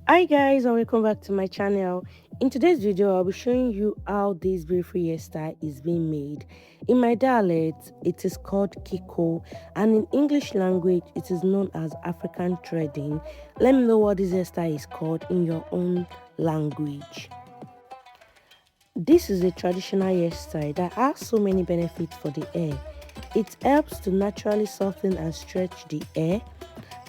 Hi guys, and welcome back to my channel. In today's video I'll be showing you how this beautiful hairstyle is being made. In my dialect it is called Kiko, and in English language it is known as African threading. Let me know what this hairstyle is called in your own language. This is a traditional hairstyle that has so many benefits for the hair. It helps to naturally soften and stretch the hair,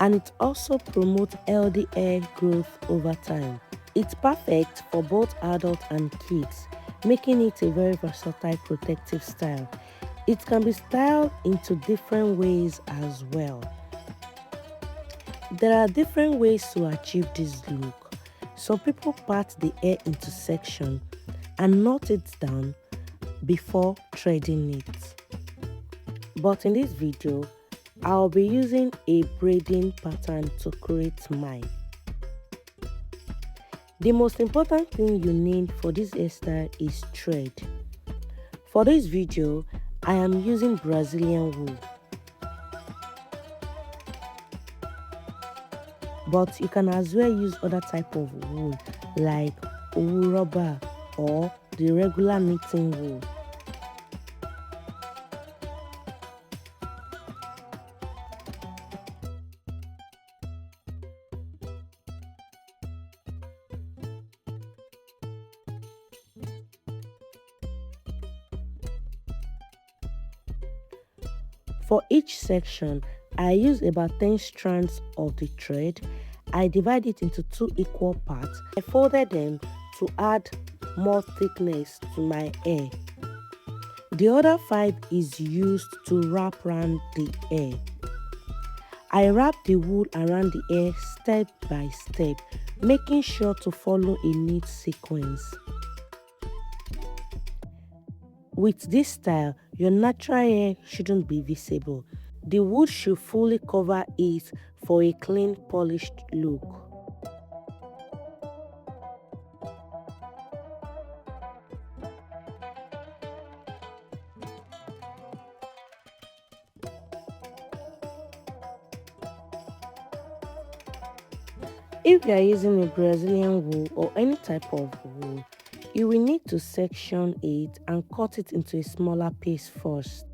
and it also promotes healthy hair growth over time. It's perfect for both adults and kids, making it a very versatile protective style. It can be styled into different ways as well. There are different ways to achieve this look. Some people part the hair into sections and knot it down before threading it. But in this video, I'll be using a braiding pattern to create mine. The most important thing you need for this hairstyle is thread. For this video, I am using Brazilian wool. But you can as well use other type of wool like wool rubber or the regular knitting wool. For each section, I use about 10 strands of the thread. I divide it into 2 equal parts. I folded them to add more thickness to my hair. The other 5 is used to wrap around the hair. I wrap the wool around the hair step by step, making sure to follow a neat sequence. With this style, your natural hair shouldn't be visible. The wool should fully cover it for a clean, polished look. If you are using a Brazilian wool or any type of wool, you will need to section it and cut it into a smaller piece first.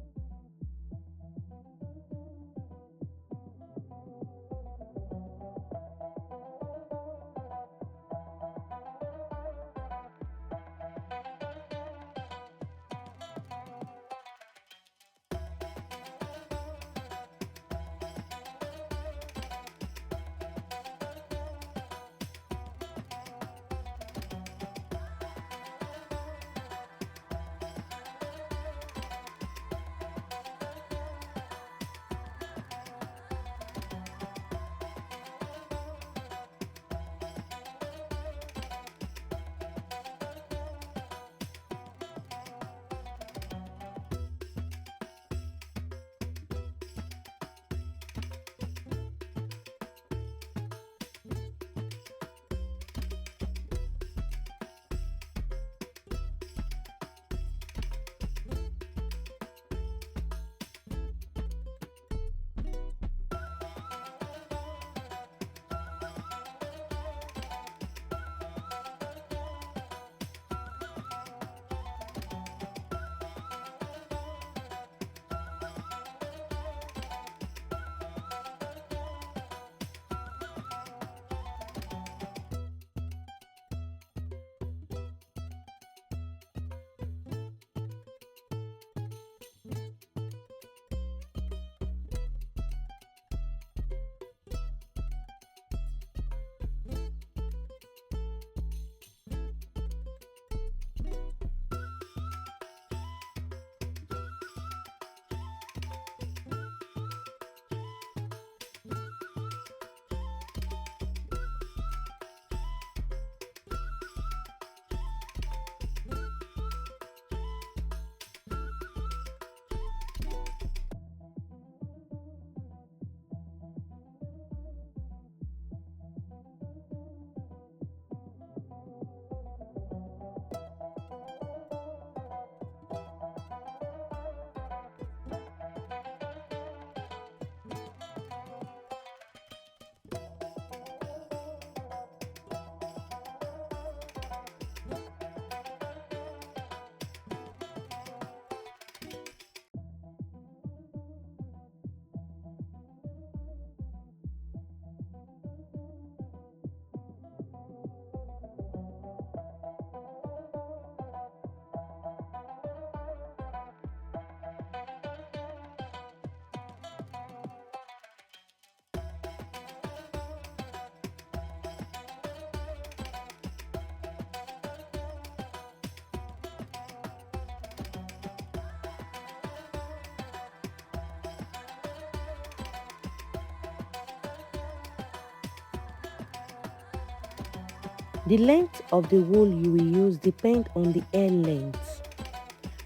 The length of the wool you will use depends on the hair length,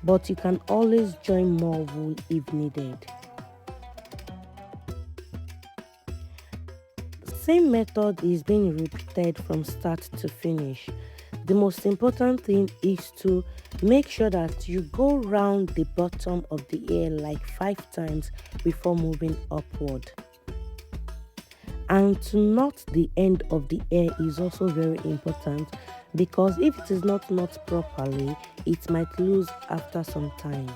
but you can always join more wool if needed. The same method is being repeated from start to finish. The most important thing is to make sure that you go round the bottom of the hair like 5 times before moving upward. And to knot the end of the hair is also very important, because if it is not knot properly, it might lose after some time.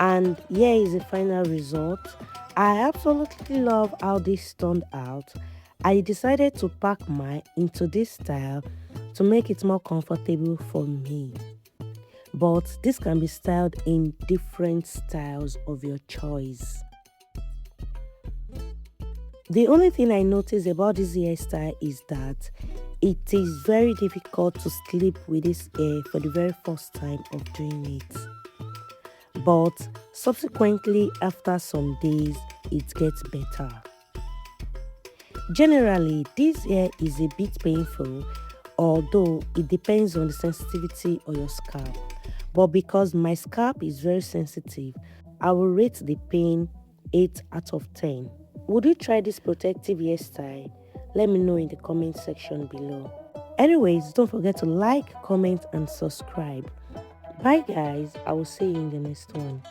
And here is the final result. I absolutely love how this turned out. I decided to pack mine into this style to make it more comfortable for me. But this can be styled in different styles of your choice. The only thing I noticed about this hairstyle is that it is very difficult to sleep with this hair for the very first time of doing it. But subsequently, after some days, it gets better. Generally, this hair is a bit painful, although it depends on the sensitivity of your scalp. But because my scalp is very sensitive, I will rate the pain 8 out of 10. Would you try this protective hairstyle? Let me know in the comment section below. Anyways, don't forget to like, comment and subscribe. Bye guys, I will see you in the next one.